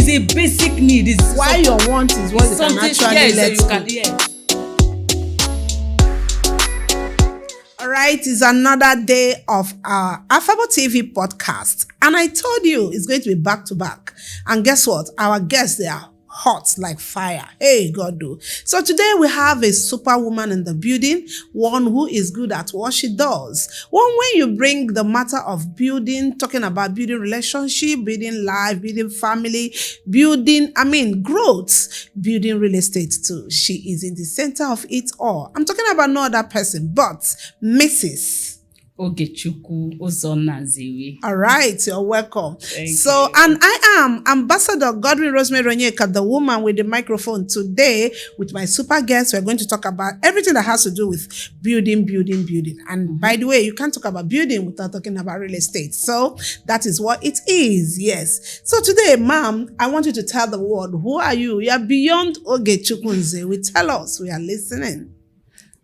it's a basic need. It's why your want is what you can actually let go. All right, it's another day of our Affable TV podcast. And I told you it's going to be back to back. And guess what? Our guests, they are hot like fire. Hey, God do. So today we have a superwoman in the building, one who is good at what she does. One when you bring the matter of building, talking about building relationship, building life, building family, building, growth, building real estate too. She is in the center of it all. I'm talking about no other person, but Mrs. Ogechukwu Ozonaziwe. All right, you're welcome. Thank you. And I am Ambassador Godwin Rosemary Onyeka, the woman with the microphone. Today, with my super guest, we're going to talk about everything that has to do with building. And by the way, you can't talk about building without talking about real estate. So that is what it is, yes. So today, ma'am, I want you to tell the world, who are you? You are beyond Ogechukwu Nzewi. Tell us, we are listening.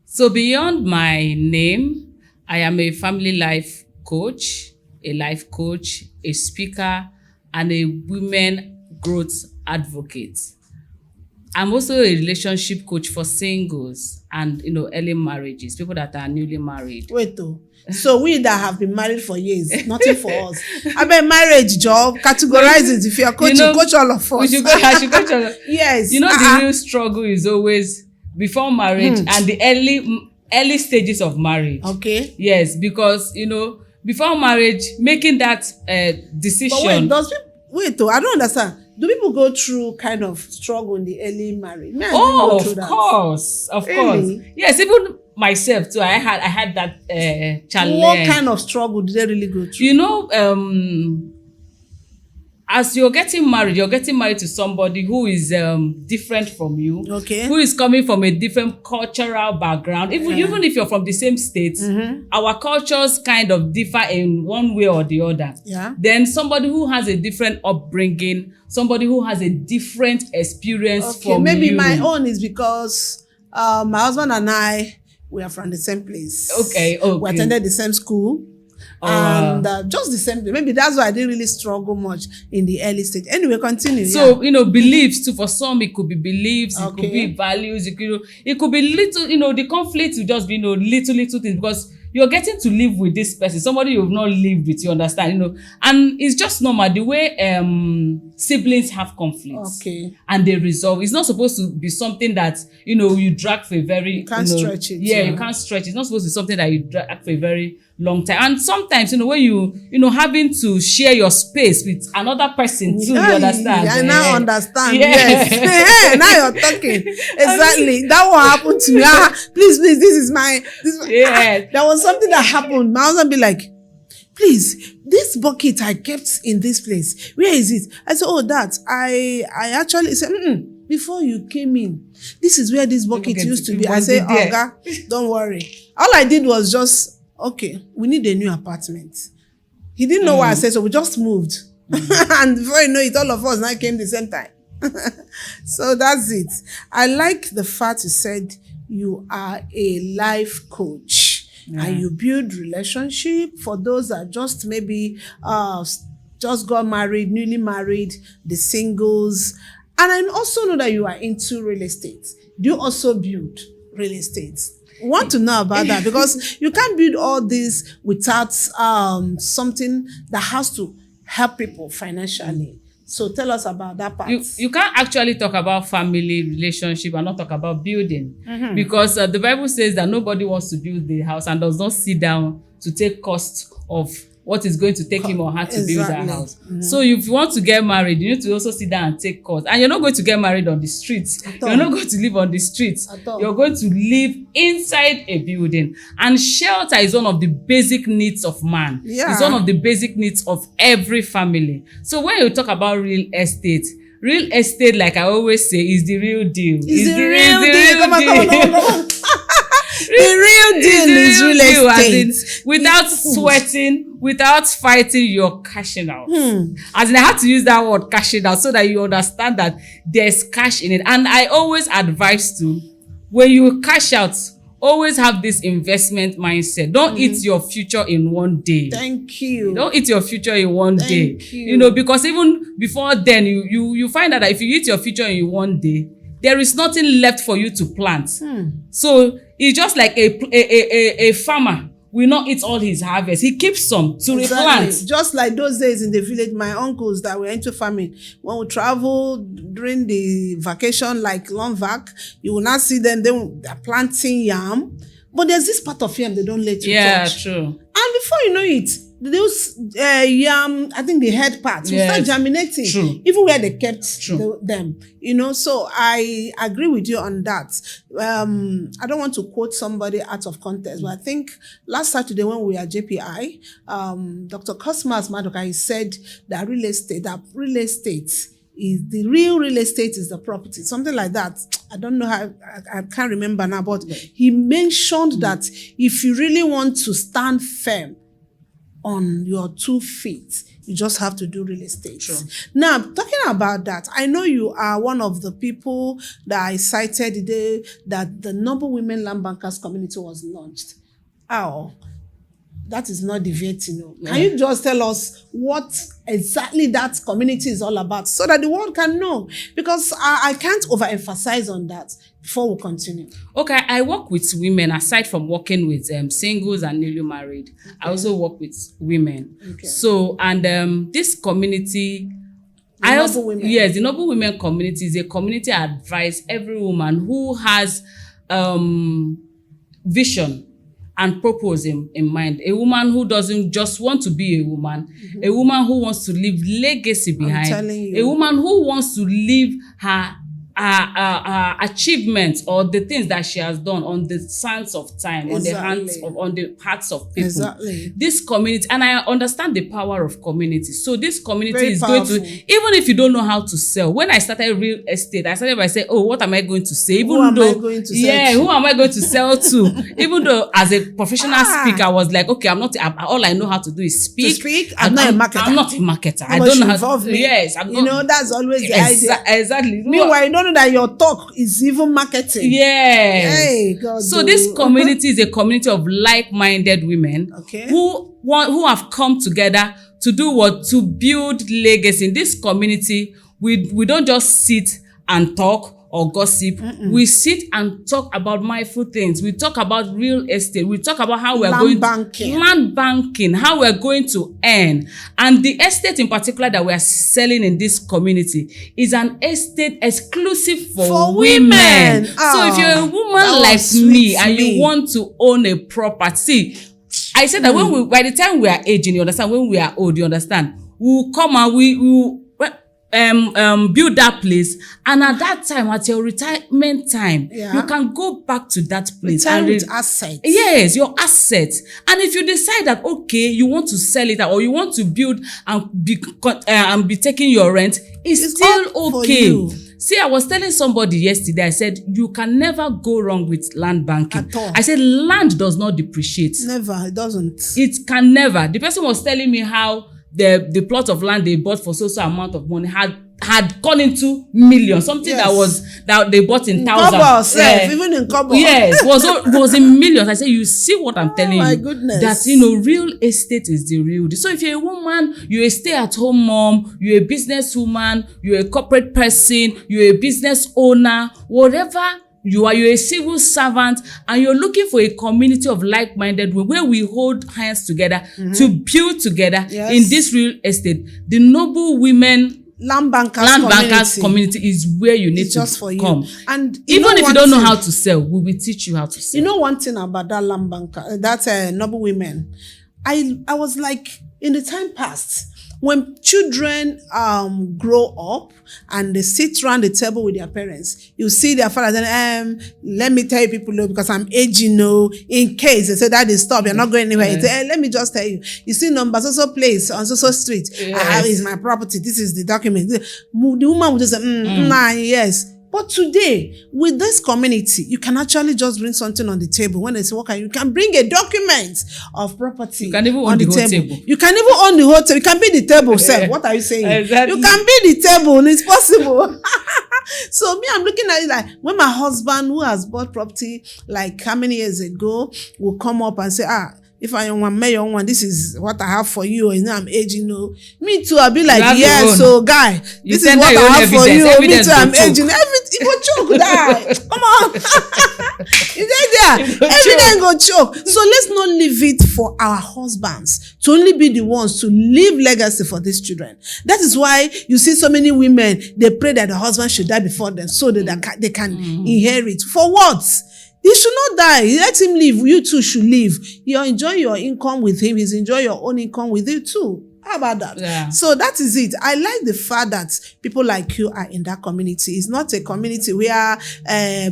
So beyond my name, I am a family life coach, a speaker, and a women growth advocate. I'm also a relationship coach for singles and, early marriages, people that are newly married. Wait, though. So we that have been married for years, nothing for us. I mean, marriage job, categorize it. If you're coaching, coach all of us. I should coach all of us. Yes. The real struggle is always before marriage and the early stages of marriage. Okay. Yes, because, before marriage, making that decision. But wait, I don't understand. Do people go through kind of struggle in the early marriage? Of course. Yes, even myself too. I had that challenge. What kind of struggle did they really go through? As you're getting married to somebody who is different from you, okay, who is coming from a different cultural background. Even if you're from the same state, our cultures kind of differ in one way or the other. Yeah. Then somebody who has a different upbringing, somebody who has a different experience from maybe you. My own is because my husband and I, we are from the same place. Okay. We attended the same school. And just the same thing. Maybe that's why I didn't really struggle much in the early stage. Anyway, continue. So, beliefs too. For some, it could be beliefs, it could be values, it could be little, the conflict will just be, little things, because you're getting to live with this person, somebody you've not lived with, you understand, and it's just normal, the way siblings have conflicts. Okay. And they resolve. It's not supposed to be something that, you drag for a very... You can't stretch it. Yeah, you can't stretch it. It's not supposed to be something that you drag for a very long time. And sometimes, when you having to share your space with another person too, you understand. I now understand. Yes. Now you're talking. Exactly. That will happen to me. Please, this is there was something that happened. My husband be like, please, this bucket I kept in this place, where is it? I said, that I actually said, before you came in, this is where this bucket used to be. I said, Oga, don't worry. All I did was just, okay, we need a new apartment. He didn't know what I said, so we just moved. And before you know it, all of us now came the same time. So that's it. I like the fact you said you are a life coach. And you build relationship for those that just maybe just got married, newly married, the singles. And I also know that you are into real estate. Do you also build real estate? I want to know about that, because you can't build all this without something that has to help people financially. So tell us about that part. You can't actually talk about family relationship and not talk about building, because the Bible says that nobody wants to build the house and does not sit down to take cost of what is going to take him or her to build that house. So if you want to get married, you need to also sit down and take cost. And you're not going to get married on the streets. You're not going to live on the streets. You're going to live inside a building. And shelter is one of the basic needs of man. Yeah. It's one of the basic needs of every family. So when you talk about real estate, like I always say, is the real deal. Is the real deal. Come on. The real deal is real estate. Without sweating, without fighting, you're cashing out. As in, I have to use that word cashing out so that you understand that there's cash in it. And I always advise to, when you cash out, always have this investment mindset. Don't eat your future in one day. Thank you. Don't eat your future in one day. You. You know, because even before then, you find out that if you eat your future in one day, there is nothing left for you to plant. So it's just like a farmer will not eat all his harvest. He keeps some to replant. Just like those days in the village, my uncles that were into farming, when we travel during the vacation, like long vac, you will not see them. They're planting yam. But there's this part of yam they don't let you touch. Yeah, true. And before you know it, those yam, I think the head parts will start germinating. True. Even where they kept them. You know, so I agree with you on that. I don't want to quote somebody out of context, but I think last Saturday when we were at JPI, Dr. Cosmas Madoka, he said that real estate is the real estate is the property, something like that. I don't know how, I can't remember now, but he mentioned that if you really want to stand firm on your 2 feet, you just have to do real estate. True. Now, talking about that, I know you are one of the people that I cited the day that the Noble Women Land Bankers community was launched. That is not deviating. Can you just tell us what exactly that community is all about so that the world can know? Because I can't overemphasize on that before we continue. Okay, I work with women aside from working with singles and newly married. Okay. I also work with women. Okay. So, and this community, the Noble Women community is a community I advise every woman who has vision and purpose in mind. A woman who doesn't just want to be a woman, a woman who wants to leave legacy behind, a woman who wants to leave her achievements or the things that she has done on the sands of time, on the hearts of people. Exactly. This community, and I understand the power of community. So this community is going to, even if you don't know how to sell. When I started real estate, I started by saying, what am I going to say? Who am I going to sell to? Even though as a professional speaker, I was like, okay, all I know how to do is speak. I'm not a marketer. I'm not a marketer. I don't know how to. Yes. That's always the idea. Exactly. Meanwhile, you don't know that your talk is even marketing. Yes. Hey, God. So this community is a community of like-minded women who have come together to do what? To build legacy. In this community, we don't just sit and talk or gossip. We sit and talk about mindful things. We talk about real estate. We talk about how we're going to land banking, how we're going to earn. And the estate in particular that we are selling in this community is an estate exclusive for women. So if you're a woman like me and you want to own a property, I said that by the time we are aging, you understand, when we are old, you understand, we'll come and we will build that place, and at that time, at your retirement time, you can go back to that place and with assets. Yes, your assets. And if you decide that you want to sell it or you want to build and be taking your rent, it's still okay. See, I was telling somebody yesterday, I said, you can never go wrong with land banking. At all. I said, land does not depreciate. Never, it doesn't. It can never. The person was telling me how the plot of land they bought for so amount of money had gone into millions, something that they bought in thousands. Even in Kobo. Yes, was in millions. I say, you see what I'm telling you? My goodness. That, real estate is the real deal. So if you're a woman, you're a stay-at-home mom, you're a businesswoman, you're a corporate person, you're a business owner, whatever you're a civil servant, and you're looking for a community of like-minded women where we hold hands together to build together in this real estate. The Noble Women Land Bankers community is where you need to come. And even if you don't know how to sell, we will teach you how to sell. You know one thing about that land banker, that Noble Women, I was like, in the time past, when children grow up and they sit around the table with their parents, you see their father saying, let me tell you people, because I'm aging, in case they say that is stop, you're not going anywhere. Say, let me just tell you. You see number so place on so street. Is my property. This is the document. The woman would just say, yes. But today, with this community, you can actually just bring something on the table. When they say, you can bring a document of property. You can even own the whole table. You can even own the whole table. You can be the table, sir. What are you saying? Exactly. You can be the table. It's possible. So me, I'm looking at it like when my husband, who has bought property like how many years ago, will come up and say, if I want young one, this is what I have for you. And now I'm aging. Me too. I'll be like, yeah. So guy, this is what I have for you. Me too. I'm aging. Everything go choke. Die. Come on. You there? Everything go choke. So let's not leave it for our husbands to only be the ones to leave legacy for these children. That is why you see so many women, they pray that the husband should die before them so that they can inherit. For what? He should not die. Let him live. You too should live. You enjoy your income with him. He's enjoy your own income with you too. How about that? Yeah. So that is it. I like the fact that people like you are in that community. It's not a community where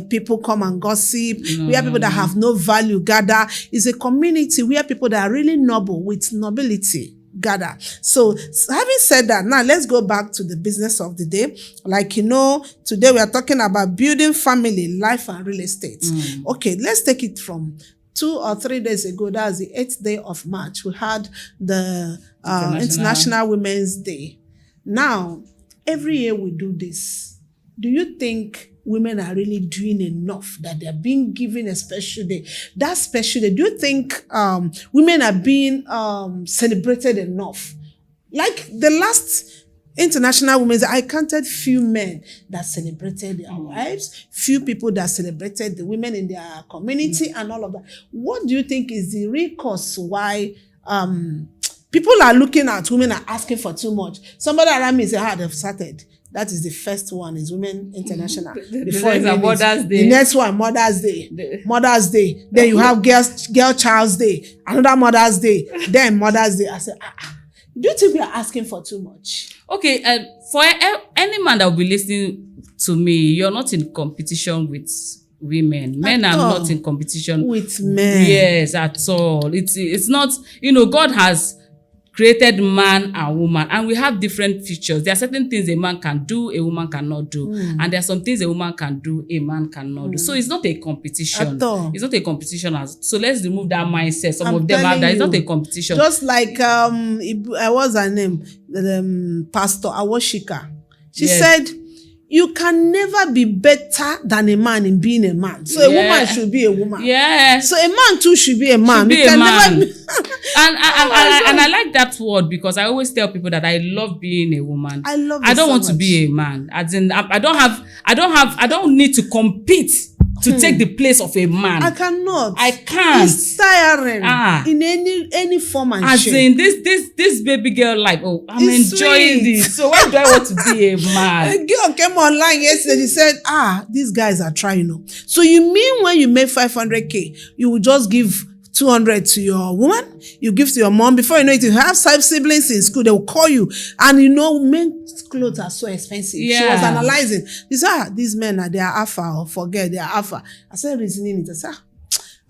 people come and gossip, where people that have no value gather. It's a community where people that are really noble with nobility gather. So having said that, now let's go back to the business of the day. Like, today we are talking about building family, life, and real estate. Okay, let's take it from 2 or 3 days ago. That's the 8th day of March. We had the International Women's Day. Now, every year we do this. Do you think women are really doing enough, that they're being given a special day? That special day, do you think women are being celebrated enough? Like the last International Women's Day, I counted few men that celebrated their wives, few people that celebrated the women in their community and all of that. What do you think is the real cause why people are looking at women are asking for too much? Somebody around me said, they've started. That is the first one, is Women International. Before Mother's Day. The next one, Mother's Day. Mother's Day. Then you have Girl Child's Day. Another Mother's Day. Then Mother's Day. I said, do you think we are asking for too much? Okay, for any man that will be listening to me, you're not in competition with women. Men are not in competition with men. Yes, at all. It's not, God has created man and woman, and we have different features. There are certain things a man can do, a woman cannot do. And there are some things a woman can do, a man cannot do. So it's not a competition. At all. It's not a competition. So let's remove that mindset. Some of them have that. It's not a competition. Just like, what's her name? Pastor Awoshika. She said, you can never be better than a man in being a man. So a woman should be a woman. Yeah. So a man too should be a man. Should be a man. Never be and I like that word, because I always tell people that I love being a woman. I don't want to be a man. As in, I don't need to compete to take the place of a man. I cannot. I can't. It's tiring in any form and shape. As in this baby girl life. Oh, I'm enjoying this. So why do I want to be a man? A girl came online yesterday. She said, these guys are trying. So you mean when you make 500K, you will just give 200 to your woman, you give to your mom. Before you know it, you have 5 siblings in school, they will call you. And men's clothes are so expensive. Yeah. She was analyzing. She said, these men they are alpha, or forget they are alpha. I said, reasoning it. I said,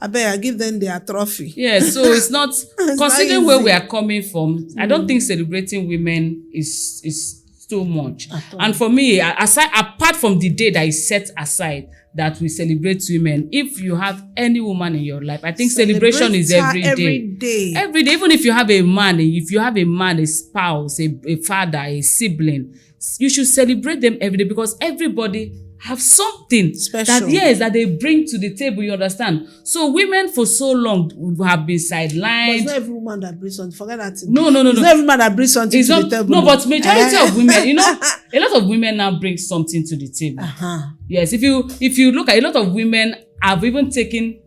I bet I give them their trophy. Yeah, so it's not, considering where we are coming from, I don't think celebrating women is too much. And for me, apart from the day that is set aside, that we celebrate women. If you have any woman in your life, I think celebration is every day. Every day. Even if you have a man, a spouse, a father, a sibling, you should celebrate them every day, because everybody have something special that they bring to the table, you understand? So women for so long have been sidelined. But it's not every woman that brings something. Forget that. No. It's not every man that brings something to the table. No, but majority of women, a lot of women now bring something to the table. Yes, if you look at, a lot of women have even taken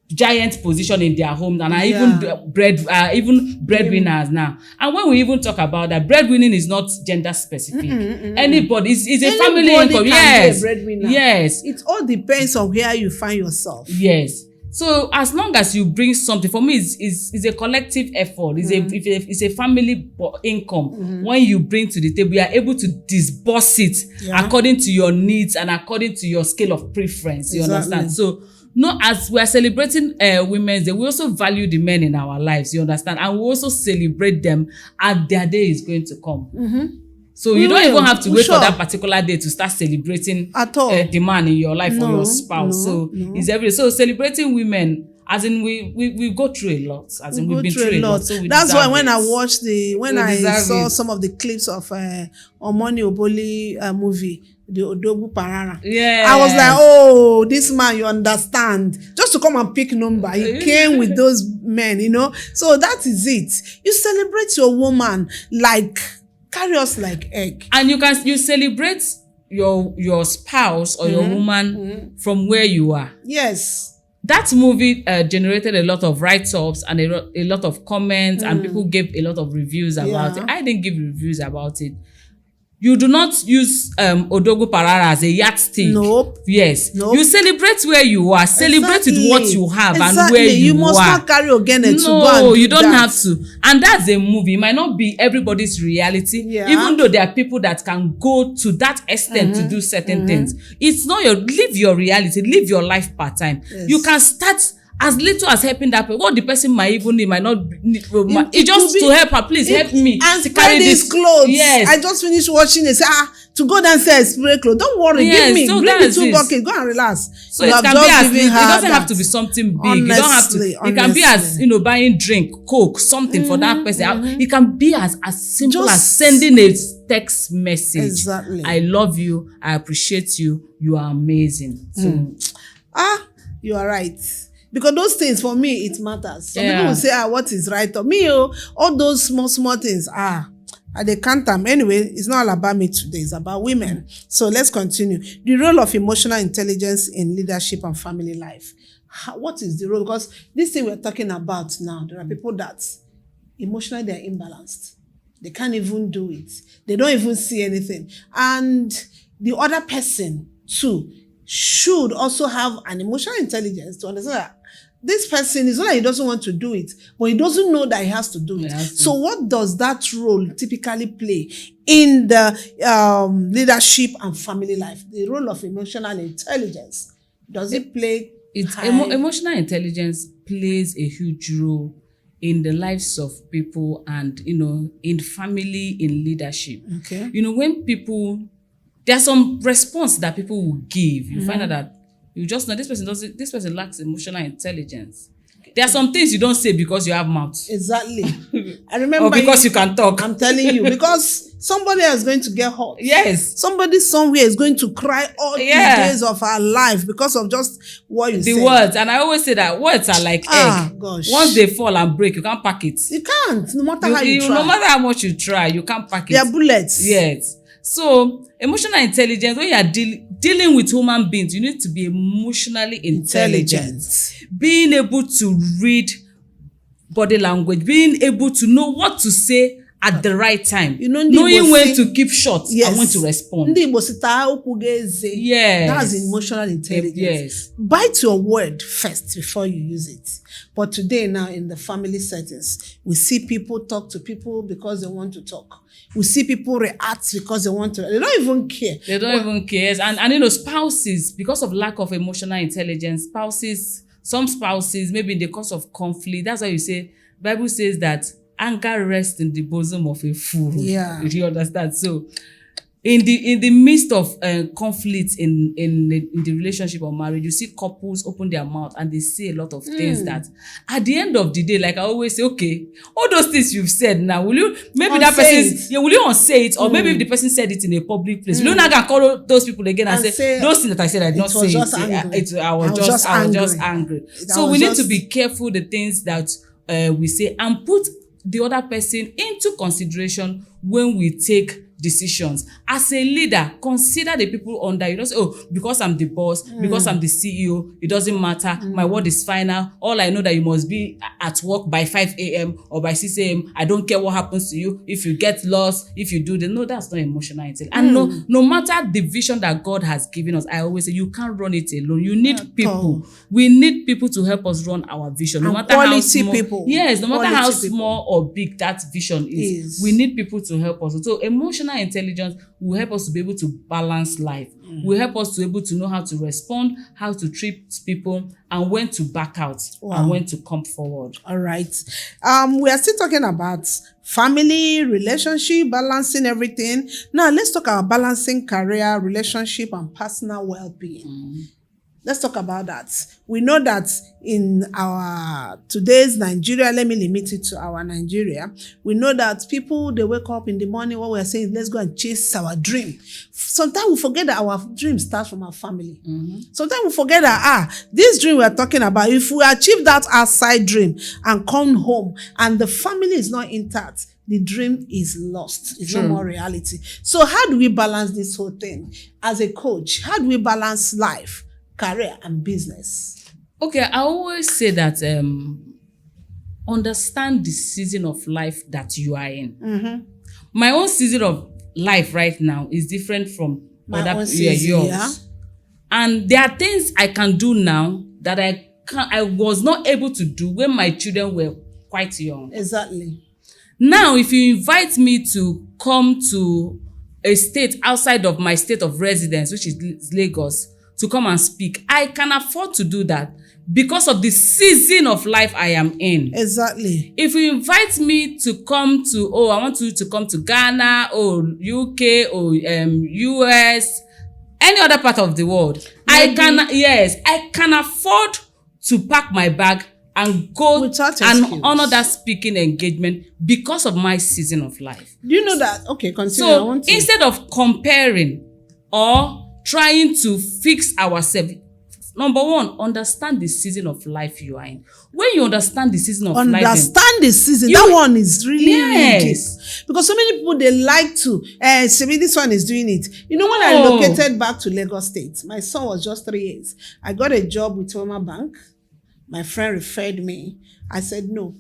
giant position in their homes and are even breadwinners now. And when we even talk about that, breadwinning is not gender specific. Anybody, it's a family income. Yes. Yes. It all depends on where you find yourself. Yes. So as long as you bring something, for me, it's a collective effort. It's a family income. When you bring to the table, you are able to disburse it according to your needs and according to your scale of preference. You understand? So as we are celebrating Women's Day, we also value the men in our lives, you understand? And we also celebrate them as their day is going to come. So you don't even have to wait for that particular day to start celebrating the man in your life or your spouse. It's every day. So celebrating women, as in we go through a lot. As in we've been through a lot. So that's why when I watched I saw some of the clips of Omoni Oboli movie, the Odogwu Parara. Yeah. I was like, oh, this man, you understand. Just to come and pick number. He came with those men, you know. So that is it. You celebrate your woman like, carry us like egg. And you celebrate your spouse or your woman from where you are. Yes. That movie generated a lot of write-ups and a lot of comments, and people gave a lot of reviews about it. I didn't give reviews about it. You do not use Odogwu Parara as a yardstick. Nope. Yes. Nope. You celebrate where you are. Celebrate with what you have and where You you must are. not carry Ogene to go and No, do you don't that. have to. And that's a movie. It might not be everybody's reality. Yeah. Even though there are people that can go to that extent to do certain things. It's not live your reality. Live your life part-time. Yes. You can start as little as helping that person. What the person might even need might not need. It Just could be- to help her. Please help me And to carry these clothes. Yes. I just finished watching it. Say, to go downstairs, spray clothes. Don't worry, Yes, give me, so bring me that's 2 it. buckets, go and relax. So You it have can just be as given it her doesn't have that. to be something big. You don't have to. It can be as buying drink, Coke, something for that person. It can be as simple as sending a text message. Exactly. I love you. I appreciate you. You are amazing. So You are right. Because those things, for me, it matters. Some Yeah. people will say, what is right? Or me, all those small things, they can't them. Anyway, it's not all about me today. It's about women. So let's continue. The role of emotional intelligence in leadership and family life. What is the role? Because this thing we're talking about now, there are people that emotionally they're imbalanced. They can't even do it. They don't even see anything. And the other person, too, should also have an emotional intelligence to understand that this person is not that he doesn't want to do it, but he doesn't know that he has to do it. So what does that role typically play in the leadership and family life? The role of emotional intelligence. Does it play? Emotional intelligence plays a huge role in the lives of people and, in family, in leadership. Okay. When people, there are some response that people will give. You find out that you just know this person lacks emotional intelligence. There are some things you don't say because you have mouth. Exactly. I remember. Or because you can talk. I'm telling you, because somebody is going to get hurt. Yes. Somebody somewhere is going to cry all the days of our life because of just what you said. The words. And I always say that words are like egg. Gosh. Once they fall and break, you can't pack it. You can't, no matter how you try. No matter how much you try, you can't pack it. They are bullets. Yes. So, emotional intelligence, when you are dealing with human beings, you need to be emotionally intelligent. Being able to read body language, being able to know what to say at the right time, knowing when to keep short and when to respond. Yes. That's emotional intelligence. Yes. Bite your word first before you use it. But today now in the family settings, we see people talk to people because they want to talk. We see people react because they want to. They don't even care. They don't even care. And spouses, because of lack of emotional intelligence, some spouses, maybe in the cause of conflict, that's why you say, Bible says that anger rests in the bosom of a fool. Yeah. You understand? So, in the midst of conflict in the relationship or marriage, you see couples open their mouth and they say a lot of things that at the end of the day, like I always say, okay, all those things you've said now, will you unsay it? Or maybe if the person said it in a public place, will you not call those people again and say those things that I said I did not say it. I was just angry. So we need to be careful the things that we say and put the other person into consideration when we take decisions. As a leader, consider the people under you. Don't say, because I'm the boss, because I'm the CEO, it doesn't matter. My word is final. All I know that you must be at work by 5 a.m. or by 6 a.m. I don't care what happens to you. If you get lost, if you do this. No, that's not emotional intelligence. And no matter the vision that God has given us, I always say you can't run it alone. You need people. We need people to help us run our vision. No matter how small, people. Yes, no matter how small or big that vision is. We need people to help us. So emotional intelligence will help us to be able to balance life. Will help us to be able to know how to respond, how to treat people, and when to back out and when to come forward. All right. We are still talking about family, relationship, balancing everything. Now let's talk about balancing career, relationship, and personal well-being. Let's talk about that. We know that in our today's Nigeria, let me limit it to our Nigeria. We know that people, they wake up in the morning, what we're saying, let's go and chase our dream. Sometimes we forget that our dream starts from our family. Sometimes we forget that, this dream we're talking about, if we achieve that outside dream and come home and the family is not intact, the dream is lost. It's no more reality. So how do we balance this whole thing? As a coach, how do we balance life, career, and business? Okay, I always say that understand the season of life that you are in. My own season of life right now is different from yours. Yeah? And there are things I can do now that I was not able to do when my children were quite young. Exactly. Now, if you invite me to come to a state outside of my state of residence, which is Lagos, to come and speak, I can afford to do that because of the season of life I am in. Exactly. If you invite me to come to, I want you to come to Ghana or UK or US, any other part of the world, maybe. I can afford to pack my bag and go and honor that speaking engagement because of my season of life. Do you know that? Okay, continue. So instead of comparing or trying to fix ourselves, number one, understand the season of life you are in. When you understand the season of life, understand the season. That one is really deep. Because so many people, they like to say this one is doing it. You know, when I relocated back to Lagos State, my son was just 3 years. I got a job with Wema Bank. My friend referred me. I said, no,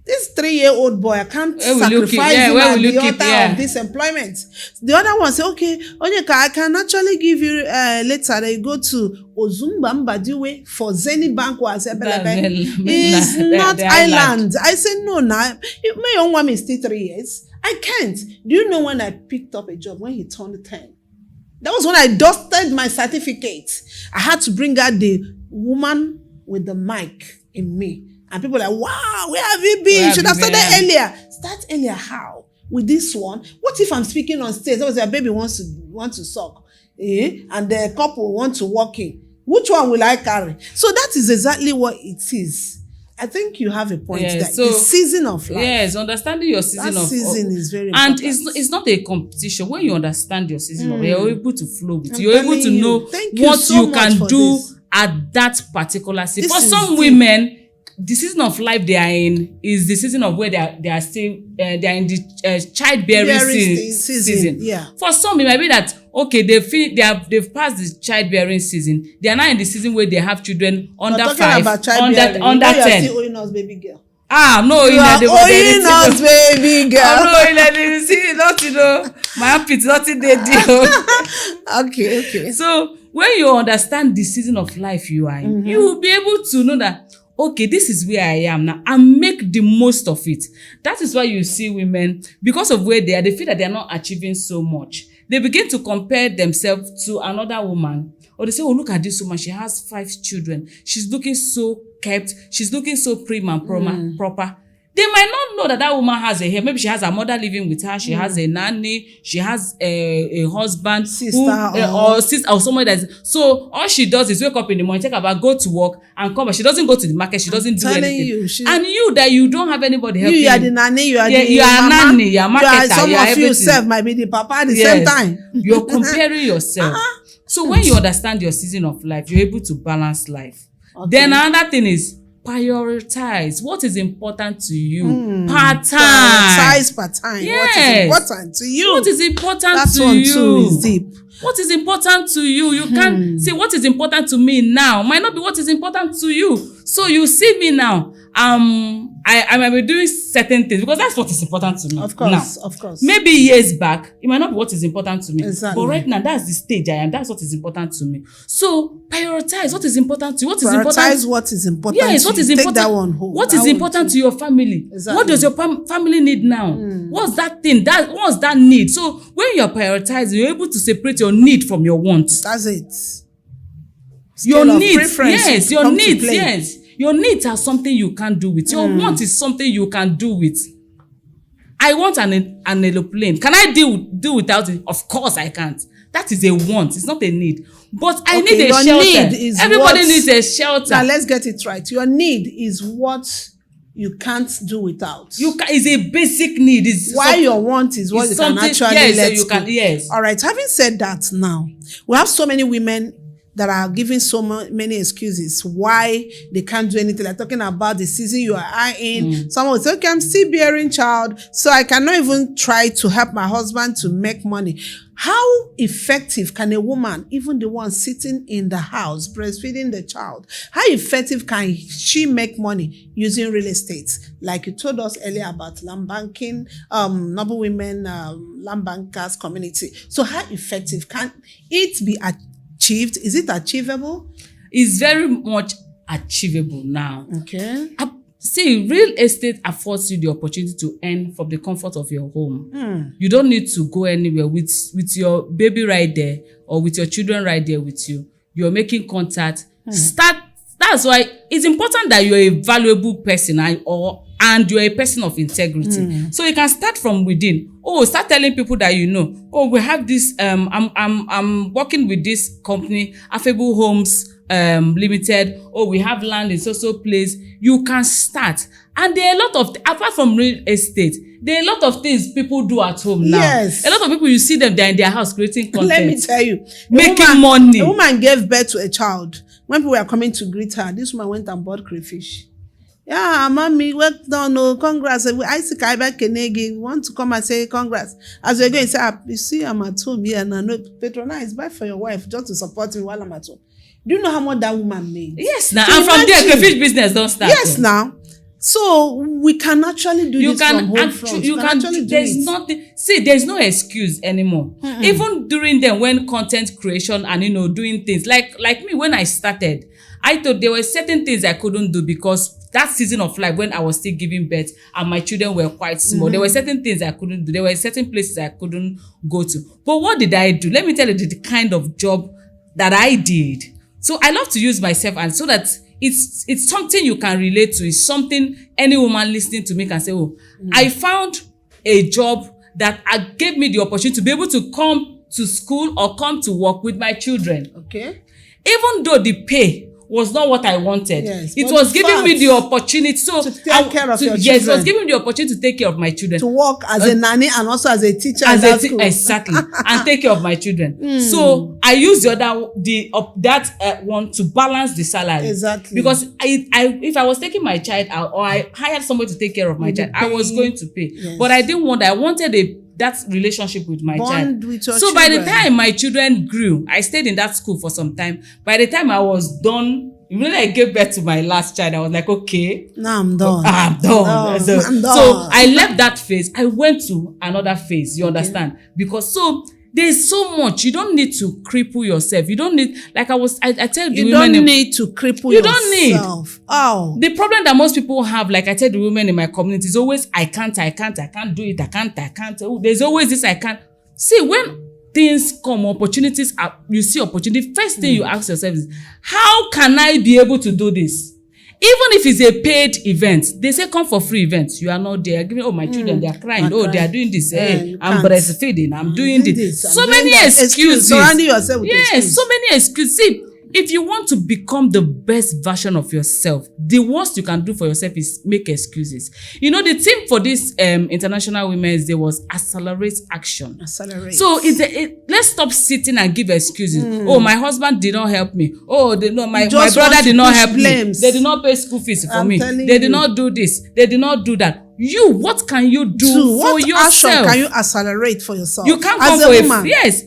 this 3-year-old boy, I can't sacrifice him at the altar of this employment. The other one said, okay, Onyeka, I can actually give you later that you go to Ozumba Mbadiwe for Zenith Bank. It's not island. I said, no, my young woman is still 3 years. I can't. Do you know when I picked up a job, when he turned 10? That was when I dusted my certificate. I had to bring out the woman with the mic in me. And people are like, wow, where have you been? You should have started earlier. Start earlier how? With this one? What if I'm speaking on stage? That baby wants to suck. And the couple want to walk in. Which one will I carry? So that is exactly what it is. I think you have a point there. So, the season of life. Yes, understanding your season is very important. And it's not a competition. When you understand your season of life, you're able to flow with it. You're able to know what you can do at that particular season. For some women, the season of life they are in is the season of where they are still they are in the childbearing season. Yeah. For some, it might be that okay, they've passed the childbearing season. They are now in the season where they have children under 5, under 10. You are still owing us, baby girl. No, you are owing us, baby girl. No, see, not my armpit, nothing they do. Okay. So when you understand the season of life you are in, you will be able to know that, okay, this is where I am now, and make the most of it. That is why you see women, because of where they are, they feel that they are not achieving so much. They begin to compare themselves to another woman. Or they say, oh, look at this woman. She has 5 children. She's looking so kept. She's looking so prim and proper. They might not know that woman has a hair. Maybe she has a mother living with her. She has a nanny. She has a husband, sister, or somebody that's. So all she does is wake up in the morning, take her bath, go to work, and come back. She doesn't go to the market. She doesn't do anything. And you that you don't have anybody helping you. You are the nanny. You are you are mama, nanny. You are marketer. Some of you self might be the papa at the same time. You're comparing yourself. So when you understand your season of life, you're able to balance life. Okay. Then another thing is, prioritize what is important to you part time. Prioritize part time. Yes. What is important to you? What is important that to one you? Too is deep. What is important to you? You can't say what is important to me now might not be what is important to you. So you see me now. I might be doing certain things because that's what is important to me. Of course. Maybe years back, it might not be what is important to me. Exactly. But right now, that's the stage I am. That's what is important to me. So prioritize what is important to you. Yes, what is important. Take that one home. What is important to your family? Exactly. What does your family need now? What's that thing? What's that need? So when you're prioritizing, you're able to separate your need from your wants. That's it. Your needs, yes. Your needs, yes. Your needs are something you can't do with. Your want is something you can do with. I want an aeroplane. Can I do without it? Of course I can't. That is a want. It's not a need. But I need a shelter. Everybody needs a shelter. Now let's get it right. Your need is what you can't do without. It's a basic need. Your want is what you can actually let go. Yes. All right. Having said that, now we have so many women that are giving so many excuses why they can't do anything. Like talking about the season you are in. Someone will say, okay, I'm still bearing child, so I cannot even try to help my husband to make money. How effective can a woman, even the one sitting in the house, breastfeeding the child, how effective can she make money using real estate? Like you told us earlier about land banking, Noble Women, land bankers community. So how effective can it be achieved? Is it achievable? It's very much achievable now. Okay. See, real estate affords you the opportunity to earn from the comfort of your home. You don't need to go anywhere with your baby right there or with your children right there with you. You're making contact. That's why it's important that you're a valuable person and you're a person of integrity. So you can start from within. Start telling people that you know. We have this. I'm working with this company, Affable Homes Limited. We have land in so place. You can start, and there are a lot of apart from real estate. There are a lot of things people do at home now. Yes. A lot of people, you see them, they're in their house creating content. Let me tell you, making money. A woman gave birth to a child. When people were coming to greet her, this woman went and bought crayfish. Yeah, mommy, well done. No, congrats. I see Kaiba Kenegi. Want to come and say congrats. As we're going to say, you see, I'm at home here and I know patronize, buy for your wife just to support me while I'm at home. Do you know how much that woman made? Yes, now. So and from there, crayfish business don't start. Yes, now. So we can actually do this from home front. You can actually do there's it. Nothing. See, there's no excuse anymore. Even during them when content creation and doing things like me when I started, I thought there were certain things I couldn't do because that season of life when I was still giving birth and my children were quite small, there were certain things I couldn't do. There were certain places I couldn't go to. But what did I do? Let me tell you the kind of job that I did. So I love to use myself, and so that it's something you can relate to. It's something any woman listening to me can say, I found a job that gave me the opportunity to be able to come to school or come to work with my children. Okay. Even though the pay was not what I wanted. Yes, it was giving me the opportunity to take care of your children. Yes, it was giving me the opportunity to take care of my children. To work as a nanny and also as a teacher exactly. And take care of my children. So I used that one to balance the salary. Exactly. Because if I was taking my child out or I hired somebody to take care of my child, I was going to pay. Yes. But I didn't want that. I wanted that relationship with my child. With your children. By the time my children grew, I stayed in that school for some time. By the time I was done, when I gave birth to my last child, I was like, okay. Now I'm done. I'm done. So I left that phase. I went to another phase, you understand? Because there's so much. You don't need to cripple yourself. You don't need, I tell the women. You don't need to cripple yourself. You don't need. The problem that most people have, like I tell the women in my community, is always, I can't do it, I can't. There's always this, I can't. See, when things come, opportunities, you see opportunity, first thing you ask yourself is, how can I be able to do this? Even if it's a paid event, they say come for free events. You are not there. Giving, my children, they are crying. They are doing this. I'm breastfeeding. I'm doing this. So many excuses. Surrounding yourself with excuses. So many excuses. See, if you want to become the best version of yourself, the worst you can do for yourself is make excuses. The theme for this International Women's Day was accelerate action. Accelerate. So let's stop sitting and give excuses. My husband did not help me. My brother did not help me. They did not pay school fees for me. They did not do this. They did not do that. What can you do for yourself? Action can you accelerate for yourself? You can't come for a woman. Yes.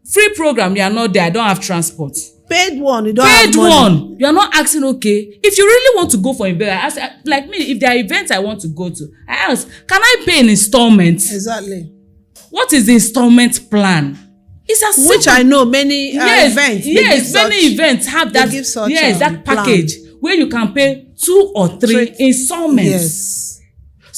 Free program, you are not there. I don't have transport. Paid one, you don't have money. Paid one. You are not asking, okay. If you really want to go for event, I ask, like me, if there are events I want to go to, I ask, can I pay in installments? Exactly. What is the installment plan? It's as simple. Which I know many events. Yes, many events have that. That package where you can pay 2 or 3 installments. Yes.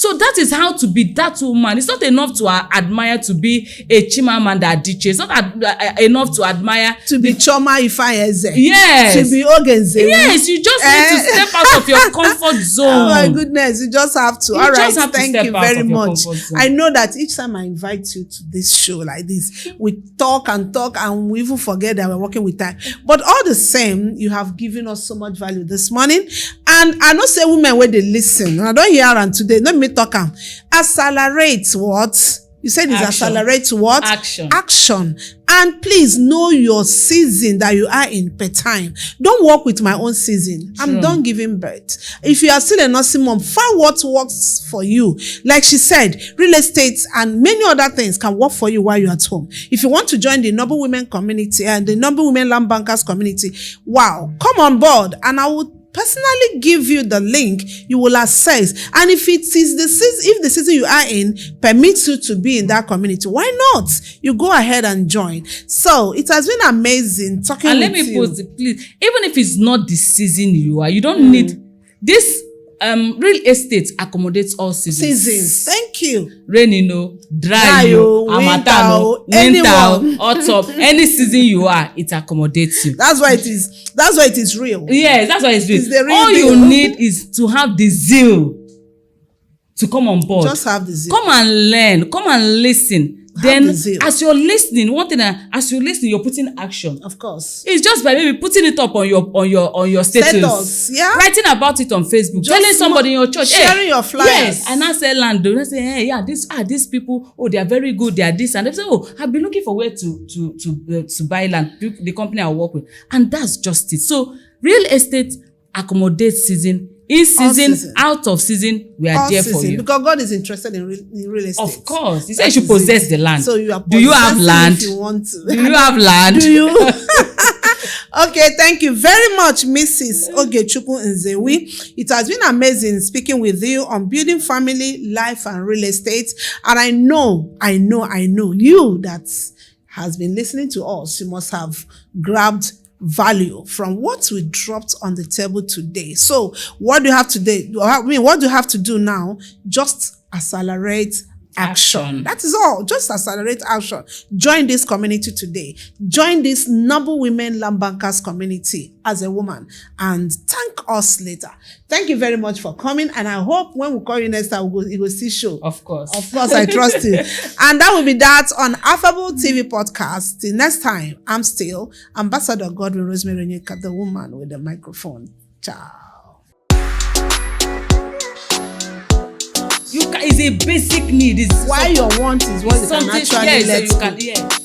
So that is how to be that woman. It's not enough to admire to be a Chimamanda Adichie. It's not enough to admire to be Choma Ifeanyi. Yes. To be Ogenze. Yes, you just need to step out of your comfort zone. Oh my goodness, you just have to. All right, thank you very much. I know that each time I invite you to this show like this, we talk and we even forget that we're working with time. But all the same, you have given us so much value this morning. And I know say women where they listen. I don't hear and today. Let me talk. Accelerate what? You said it's accelerate what? Action. And please know your season that you are in per time. Don't work with my own season. True. I'm done giving birth. If you are still a nursing mom, find what works for you. Like she said, real estate and many other things can work for you while you're at home. If you want to join the Noble Women community and the Noble Women Land Bankers community, wow, come on board and I will personally give you the link. You will access, and if it is the season you are in permits you to be in that community, why not? You go ahead and join. So it has been amazing talking with you. And let me put it, please, even if it's not the season you are, you don't need this. Real estate accommodates all seasons. Thank you. Rainy, dry, harmattan, winter, autumn, any season you are, it accommodates you. That's why it is real. Yes, that's why it's real. It's the real all deal. You need is to have the zeal to come on board. Just have the zeal. Come and learn. Come and listen. Then as you're listening, one thing, as you're listening, you're putting action. Of course. It's just by maybe putting it up on your status. Yeah. Writing about it on Facebook. Just telling somebody in your church. Sharing your flyers. Yes. And I say land. They say, hey, yeah, these people, they are very good. They are this. And they say, I've been looking for where to buy land. The company I work with. And that's just it. So real estate accommodates season. In season, out of season, we are there for you. Because God is interested in real estate. Of course. He said you should possess the land. So you are Do you have land? If you want to. Do you have land? Do you? Okay, thank you very much, Mrs. Ogechukwu Nzewi. It has been amazing speaking with you on building family, life, and real estate. And I know you that has been listening to us, you must have grabbed value from what we dropped on the table today. So what do you have today? What do you have to do now? Just accelerate action. That is all. Just accelerate action. Join this community today. Join this Noble Women Land Bankers community as a woman and thank us later. Thank you very much for coming, and I hope when we call you next time, it will see show. Of course, I trust you. And that will be that on Affable TV Podcast. Till next time, I'm still Ambassador Godwin Rosemary Onyeka, the woman with the microphone. Ciao. It's a basic need. Why your want is what you can actually let go.